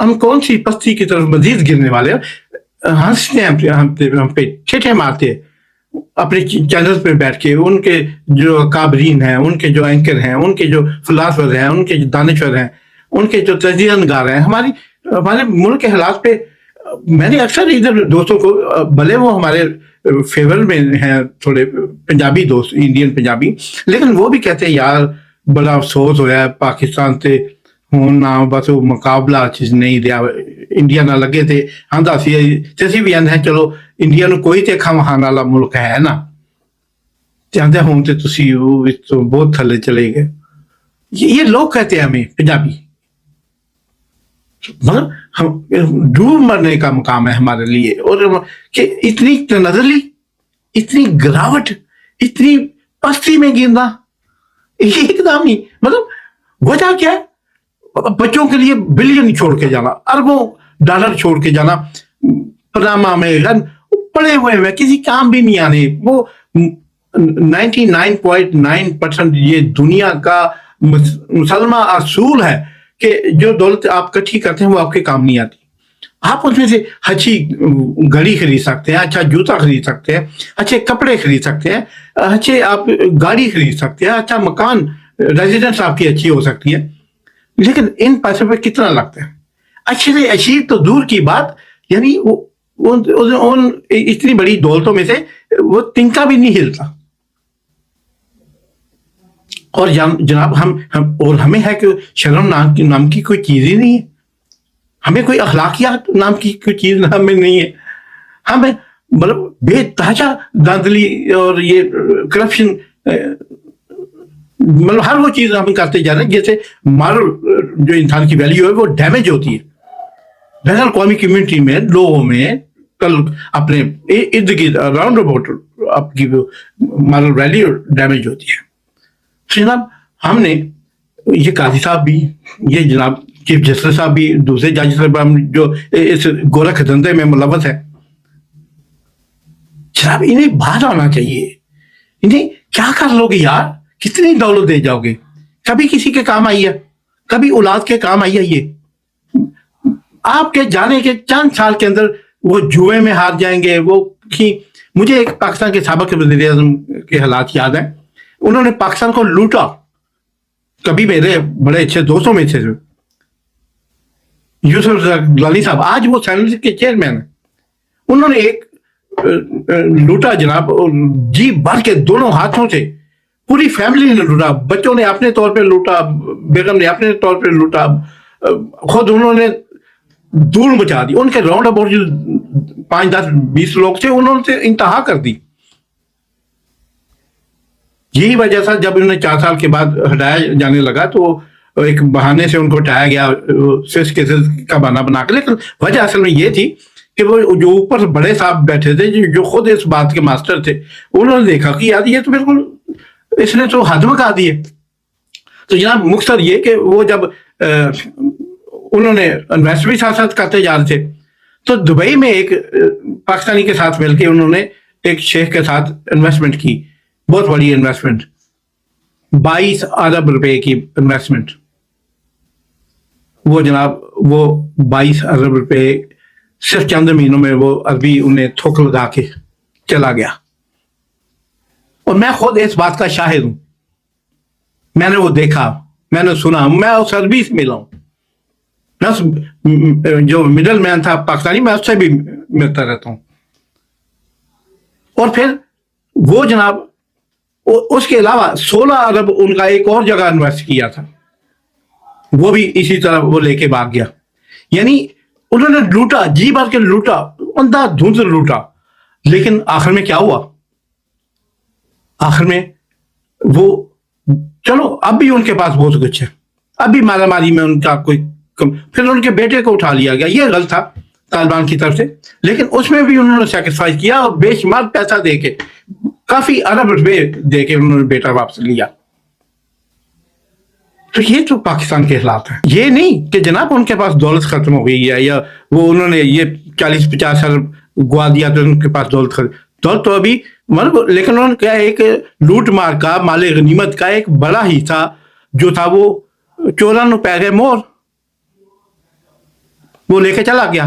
ہم کون سی پستی کی طرف مزید گرنے والے ہیں؟ ہنستے ہیں ہم پہ ٹھٹھے مارتے ہیں اپنے چینل پہ بیٹھ کے. ان کے جو کابرین ہیں, ان کے جو اینکر ہیں, ان کے جو فلاسفر ہیں, ان کے جو دانشور ہیں, ان کے جو تجزیہ نگار ہیں, ہمارے ملک کے حالات پہ میں نے اکثر ادھر دوستوں کو, بھلے وہ ہمارے فیور میں ہیں تھوڑے پنجابی دوست, انڈین پنجابی, لیکن وہ بھی کہتے ہیں یار بڑا افسوس ہوا ہے پاکستان سے ہونا, بس وہ مقابلہ چیز نہیں دیا, انڈیا نہ لگے تھے ہاں دسی بھی ہیں چلو انڈیا نو کوئی تے کھا وہاں والا ملک ہے نا, چاہتے ہوں تے تسی بہت تھلے چلے گئے. یہ لوگ کہتے ہیں ہمیں پنجابی, مگر ہم ڈوب مرنے کا مقام ہے ہمارے لیے. اور کہ اتنی تنزلی, اتنی گراوٹ, اتنی پستی میں گرنا ایک دم نہیں, مطلب وجہ کیا ہے؟ بچوں کے لیے بلین چھوڑ کے جانا, اربوں ڈالر چھوڑ کے جانا پناما میں, پڑے ہوئے ہیں کسی کام بھی نہیں آنے. وہ 99.9% یہ دنیا کا مسلمہ اصول ہے کہ جو دولت آپ کٹھی کرتے ہیں وہ آپ کے کام نہیں آتی. آپ اس میں سے اچھی گھڑی خرید سکتے ہیں, اچھا جوتا خرید سکتے ہیں, اچھے کپڑے خرید سکتے ہیں, اچھے آپ گاڑی خرید سکتے ہیں, اچھا مکان ریزیڈنس آپ کی اچھی ہو سکتی ہے, لیکن ان پیسوں پہ کتنا لگتا ہے؟ اچھے سے اچھی تو دور کی بات, یعنی اتنی بڑی دولتوں میں سے وہ تنکا بھی نہیں ہلتا. اور جناب اور ہمیں ہے کہ شرم نام کی کوئی چیز ہی نہیں ہے, ہمیں کوئی اخلاقیات نام کی کوئی چیز ہمیں نہیں ہے. ہمیں مطلب بے تحاشا دھاندلی اور یہ کرپشن, مطلب ہر وہ چیز ہم کرتے جا رہے ہیں جیسے مارل جو انسان کی ویلیو ہے وہ ڈیمیج ہوتی ہے. بین الاقوامی کمیونٹی میں, لوگوں میں, کل اپنے ارد گرد راؤنڈ اباؤٹ آپ کی مارل ویلیو ڈیمیج ہوتی ہے. جناب ہم نے یہ قاضی صاحب بھی, یہ جناب چیف جسٹس صاحب بھی, دوسرے جج صاحب جو اس گورکھ دھندے میں ملوث ہے, جناب انہیں باہر آنا چاہیے. انہیں کیا کر لو گے یار, کتنی دولت دے جاؤ گے؟ کبھی کسی کے کام آئی ہے؟ کبھی اولاد کے کام آئی ہے؟ یہ آپ کے جانے کے چند سال کے اندر وہ جوئے میں ہار جائیں گے. وہ مجھے ایک پاکستان کے سابق وزیر اعظم کے حالات یاد ہیں. انہوں نے پاکستان کو لوٹا. کبھی میرے بڑے اچھے دوستوں میں سے یوسف گیلانی صاحب, آج وہ سینٹ کے چیئرمین ہیں, انہوں نے ایک لوٹا جناب, جی بھر کے دونوں ہاتھوں سے, پوری فیملی نے لوٹا. بچوں نے اپنے طور پہ لوٹا, بیگم نے اپنے طور پہ لوٹا, خود انہوں نے دھول مچا دی. ان کے راؤنڈ اباؤٹ جو 5, 10, 20 لوگ تھے انہوں نے انتہا کر دی. یہی وجہ سے جب انہیں 4 سال کے بعد ہٹایا جانے لگا تو ایک بہانے سے ان کو ہٹایا گیا سوئس کیسز کا بہانہ بنا کے. لیکن وجہ اصل میں یہ تھی کہ وہ جو اوپر بڑے صاحب بیٹھے تھے جو خود اس بات کے ماسٹر تھے, انہوں نے دیکھا کہ یار یہ تو بالکل اس نے تو حد مکا دی ہے. تو جناب مختصر یہ کہ وہ جب انہوں نے انویسٹ بھی ساتھ ساتھ کرتے جا رہے تھے تو دبئی میں ایک پاکستانی کے ساتھ مل کے انہوں نے ایک شیخ کے ساتھ انویسٹمنٹ کی, بہت بڑی انویسٹمنٹ, 22 ارب روپے کی انویسٹمنٹ. وہ جناب وہ 22 ارب روپے صرف چند مہینوں میں وہ عربی انہیں تھوک لگا کے چلا گیا. اور میں خود اس بات کا شاہد ہوں, میں نے وہ دیکھا, میں نے سنا, میں اس عربی سے ملا ہوں. جو مڈل مین تھا پاکستانی, میں اس سے بھی ملتا رہتا ہوں. اور پھر وہ جناب اس کے علاوہ 16 ارب ان کا ایک اور جگہ انویسٹ کیا تھا, وہ بھی اسی طرح وہ لے کے بھاگ گیا. یعنی انہوں نے لوٹا, جی بھر کے لوٹا, اندھا دھند لوٹا. لیکن آخر میں کیا ہوا؟ آخر میں وہ چلو اب بھی ان کے پاس بہت کچھ ہے, اب بھی مارا ماری میں ان کا کوئی پھر ان کے بیٹے کو اٹھا لیا گیا. یہ غلط تھا طالبان کی طرف سے, لیکن اس میں بھی انہوں نے سیکریفائز کیا اور بے شمار پیسہ دے کے, کافی ارب روپے دے کے انہوں نے بیٹا واپس لیا. تو یہ تو پاکستان کے حالات ہیں. یہ نہیں کہ جناب ان کے پاس دولت ختم ہو گئی ہے یا وہ انہوں نے یہ 40-50 ارب گوا دیا تو ان کے پاس دولت تو ابھی مطلب, لیکن انہوں نے کیا ایک لوٹ مار کا مال غنیمت کا ایک بڑا حصہ جو تھا وہ چوراں نو پی گئے مور. وہ لے کے چلا گیا,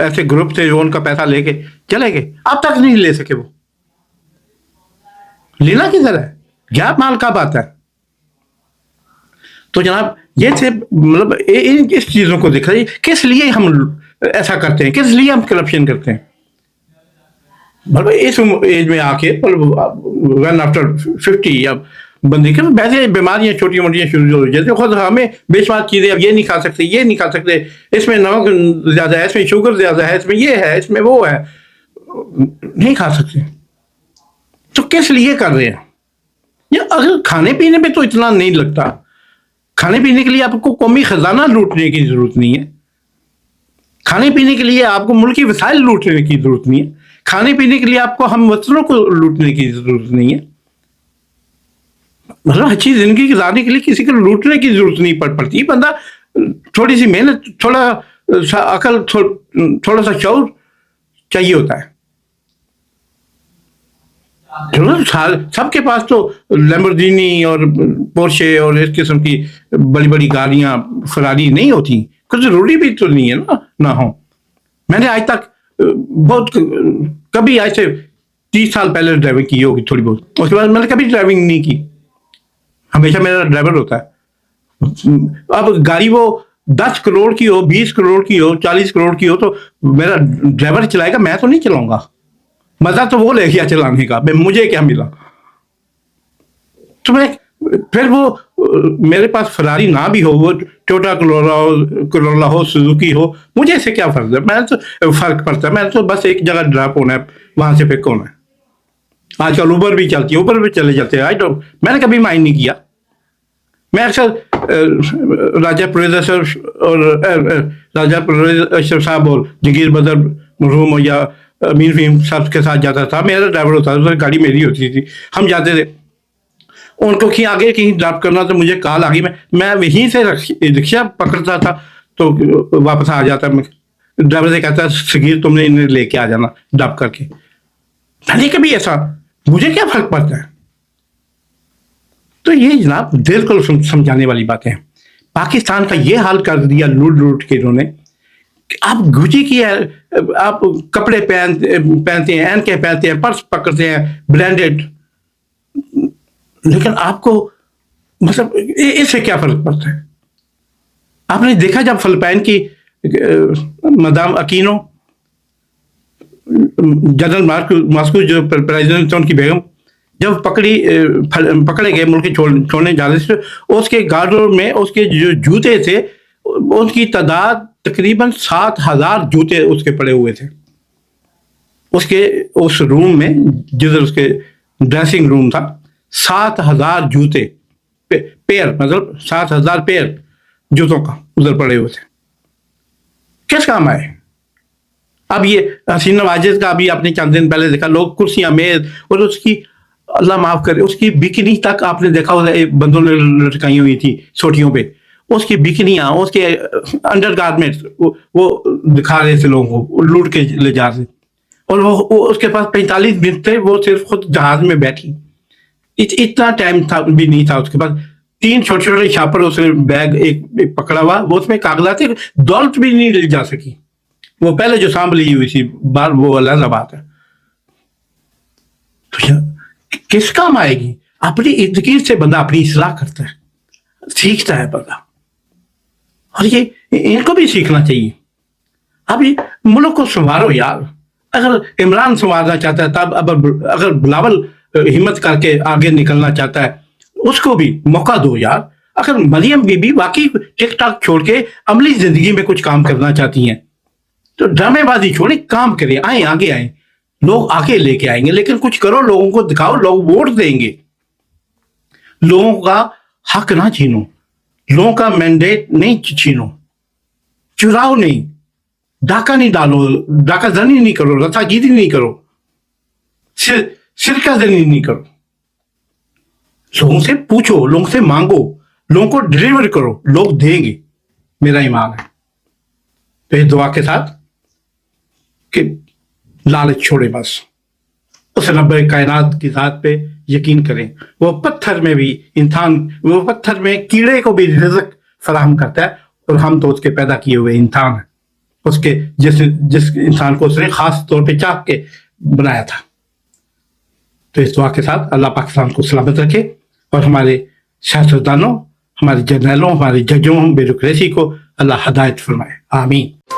ایسے گروپ تھے جو ان کا پیسہ لے کے چلے گئے, اب تک نہیں لے سکے. وہ لینا کدھر ہے, گیا مال کب آتا ہے. تو جناب یہ تھے, مطلب اس چیزوں کو دیکھ رہے کس لیے ہم ایسا کرتے ہیں, کس لیے ہم کرپشن کرتے ہیں. مطلب اس ایج میں آ کے ون آفٹر 50 یا بندے کے ویسے بیماریاں چھوٹی موٹیاں شروع ہو جاتی, خود ہمیں بے شمار چیزیں, اب یہ نہیں کھا سکتے, یہ نہیں کھا سکتے, اس میں نمک زیادہ ہے, اس میں شوگر زیادہ ہے, اس میں یہ ہے, اس میں وہ ہے, نہیں کھا سکتے. تو کس لیے کر رہے ہیں؟ یا اگر کھانے پینے پہ تو اتنا نہیں لگتا, کھانے پینے کے لیے آپ کو قومی خزانہ لوٹنے کی ضرورت نہیں ہے, کھانے پینے کے لیے آپ کو ملکی وسائل لوٹنے کی ضرورت نہیں ہے, کھانے پینے کے لیے آپ کو ہم وطنوں کو لوٹنے کی ضرورت نہیں ہے. مطلب اچھی زندگی گزارنے کے لیے کسی کو لوٹنے کی ضرورت نہیں پڑتی. بندہ تھوڑی سی محنت, تھوڑا سا عقل, تھوڑا سا شعور چاہیے ہوتا ہے. سب کے پاس تو لیمبورگینی اور پورشے اور اس قسم کی بڑی بڑی گاڑیاں فراری نہیں ہوتی, کچھ ضروری بھی تو نہیں ہے نا نہ ہو. میں نے آج تک بہت کبھی آج سے 30 سال پہلے ڈرائیونگ کی ہوگی تھوڑی بہت, اس کے بعد میں نے کبھی ڈرائیونگ نہیں کی, ہمیشہ میرا ڈرائیور ہوتا ہے. اب گاڑی وہ 10 کروڑ کی ہو, 20 کروڑ کی ہو, 40 کروڑ کی ہو, تو میرا ڈرائیور چلائے گا, میں تو نہیں چلاؤں گا. مزہ تو وہ لے گیا چلانے کا, مجھے کیا ملا. تو میں پھر وہ میرے پاس فراری نہ بھی ہو, وہ ٹوٹا کرولا ہو, سوزوکی ہو, مجھے اس سے کیا فرق ہے. میں تو فرق پڑتا ہے, میں تو بس ایک جگہ ڈراپ ہونا ہے, وہاں سے پک ہونا ہے. آج کل اوبر بھی چلتی ہے, اوبر بھی چلے جاتے ہیں, میں نے کبھی مائنڈ نہیں کیا. میں اکثر راجہ پرویز اشرف صاحب اور جگیر بدر مرحوم یا امین فہیم صاحب کے ساتھ جاتا تھا, میرا ڈرائیور ہوتا تھا, گاڑی میری ہوتی تھی, ہم جاتے تھے. ان کو آگے کہیں ڈراپ کرنا تو مجھے کال آ گئی, میں وہیں سے رکشہ پکڑتا تھا تو واپس آ جاتا. میں ڈرائیور سے کہتا سگیر تم نے انہیں لے کے آ جانا ڈراپ کر کے. نہیں کبھی ایسا, مجھے کیا فرق پڑتا ہے. تو یہ جناب دل کو سمجھانے والی باتیں ہیں. پاکستان کا یہ حال کر دیا لوٹ کے انہوں نے. آپ گچی کی ہے, آپ کپڑے پہنتے ہیں, این کے پہنتے ہیں, پرس پکڑتے ہیں برانڈیڈ, لیکن آپ کو مطلب اس سے کیا فرق پڑتا ہے. آپ نے دیکھا جب فلپائن کی مدام اکینو, جنرل ماسکو جو پریزیڈنٹ ان کی بیگم, جب پکڑے گئے ملک چھوڑنے جا رہے تھے, اس کے گارڈوں میں اس کے جو جوتے تھے ان کی تعداد تقریباً 7,000 جوتے اس کے پڑے ہوئے تھے. اس روم میں جدھر اس کے ڈریسنگ روم تھا, 7,000 جوتے پیر, مطلب 7,000 پیر جوتوں کا ادھر پڑے ہوئے تھے. کس کام آئے؟ اب یہ حسین نواز کا ابھی آپ نے چند دن پہلے دیکھا, لوگ کرسیاں میز, اور اس کی اللہ معاف کرے اس کی بکنی تک آپ نے دیکھا ہوگا بندوں نے لٹکائی ہوئی تھی سوٹیوں پہ, اس کی بکنیاں, اس کے انڈر گارمنٹس وہ دکھا رہے تھے لوگوں کو, لوٹ کے لے جا رہے. اور وہ اس کے پاس 45 منٹ تھے, وہ صرف خود جہاز میں بیٹھی, اتنا ٹائم تھا بھی نہیں تھا اس کے پاس. 3 چھوٹے چھوٹے شاپر اس نے بیگ ایک پکڑا ہوا, وہ اس میں کاغذات, دولت بھی نہیں لے جا سکی. وہ پہلے جو سانبھ لی ہوئی تھی بار, وہ علیحدہ بات ہے. کس کام آئے گی؟ اپنی ارد گرد سے بندہ اپنی اصلاح کرتا ہے, سیکھتا ہے بندہ, اور یہ ان کو بھی سیکھنا چاہیے. اب یہ ملک کو سنوارو یار. اگر عمران سنوارنا چاہتا ہے تب, اگر بلاول ہمت کر کے آگے نکلنا چاہتا ہے, اس کو بھی موقع دو یار. اگر مریم بی بی واقعی ٹک ٹاک چھوڑ کے عملی زندگی میں کچھ کام کرنا چاہتی ہیں تو ڈرامے بازی چھوڑیں, کام کریں, آئیں, آگے آئیں, لوگ آگے لے کے آئیں گے. لیکن کچھ کرو, لوگوں کو دکھاؤ, لوگ ووٹ دیں گے. لوگوں کا حق نہ چھینو, لوگوں کا مینڈیٹ نہیں چھینو, چراؤ نہیں, ڈاکہ نہیں ڈالو, ڈاکہ زنی نہیں کرو, رسا گیری نہیں کرو, سرکہ زنی نہیں کرو. لوگوں سے پوچھو, لوگوں سے مانگو, لوگوں کو ڈیلیور کرو, لوگ دیں گے, میرا ایمان ہے. تو یہ دعا کے ساتھ کہ لالچ چھوڑے, بس اس رب کائنات کی ذات پہ یقین کریں. وہ پتھر میں بھی انسان, وہ پتھر میں کیڑے کو بھی رزق فراہم کرتا ہے, اور ہم تو اس کے پیدا کیے ہوئے انسان ہیں، اس کے جس انسان کو اس نے خاص طور پہ چاہ کے بنایا تھا۔ تو اس دعا کے ساتھ اللہ پاکستان کو سلامت رکھے اور ہمارے سیاستدانوں، ہمارے جرنیلوں، ہمارے ججوں، بیوروکریسی کو اللہ ہدایت فرمائے، آمین۔